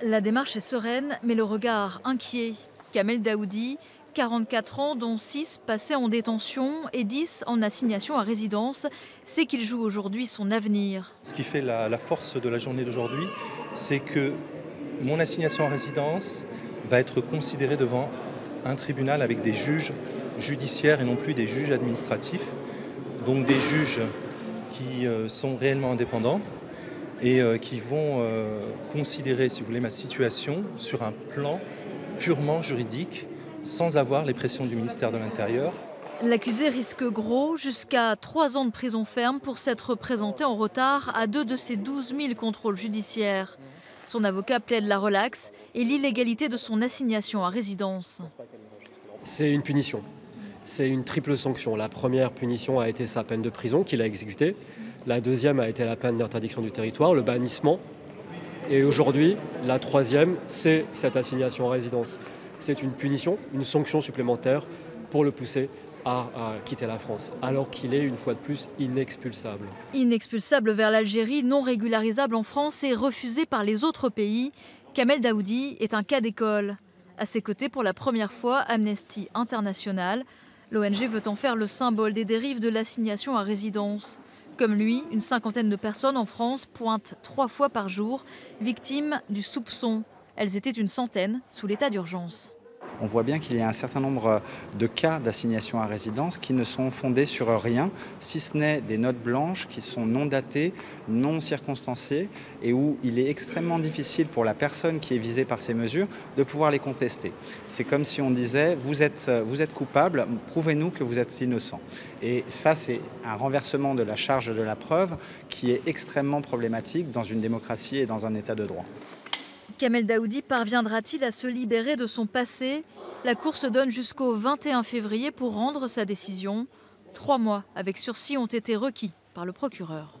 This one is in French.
La démarche est sereine, mais le regard inquiet. Kamel Daoudi, 44 ans, dont 6 passés en détention et 10 en assignation à résidence, sait qu'il joue aujourd'hui son avenir. Ce qui fait la force de la journée d'aujourd'hui, c'est que mon assignation à résidence va être considérée devant un tribunal avec des juges judiciaires et non plus des juges administratifs, donc des juges qui sont réellement indépendants et qui vont considérer, si vous voulez, ma situation sur un plan purement juridique, sans avoir les pressions du ministère de l'Intérieur. L'accusé risque gros, jusqu'à 3 ans de prison ferme pour s'être présenté en retard à 2 de ses 12 000 contrôles judiciaires. Son avocat plaide la relaxe et l'illégalité de son assignation à résidence. C'est une punition. C'est une triple sanction. La première punition a été sa peine de prison qu'il a exécutée. La deuxième a été la peine d'interdiction du territoire, le bannissement. Et aujourd'hui, la troisième, c'est cette assignation à résidence. C'est une punition, une sanction supplémentaire pour le pousser à quitter la France, alors qu'il est, une fois de plus, inexpulsable. Inexpulsable vers l'Algérie, non régularisable en France et refusé par les autres pays, Kamel Daoudi est un cas d'école. À ses côtés, pour la première fois, Amnesty International. L'ONG veut en faire le symbole des dérives de l'assignation à résidence. Comme lui, une cinquantaine de personnes en France pointent 3 fois par jour, victimes du soupçon. Elles étaient une centaine sous l'état d'urgence. On voit bien qu'il y a un certain nombre de cas d'assignation à résidence qui ne sont fondés sur rien, si ce n'est des notes blanches qui sont non datées, non circonstanciées et où il est extrêmement difficile pour la personne qui est visée par ces mesures de pouvoir les contester. C'est comme si on disait vous êtes coupable, prouvez-nous que vous êtes innocent. Et ça, c'est un renversement de la charge de la preuve qui est extrêmement problématique dans une démocratie et dans un état de droit. Kamel Daoudi parviendra-t-il à se libérer de son passé? La Cour se donne jusqu'au 21 février pour rendre sa décision. 3 mois avec sursis ont été requis par le procureur.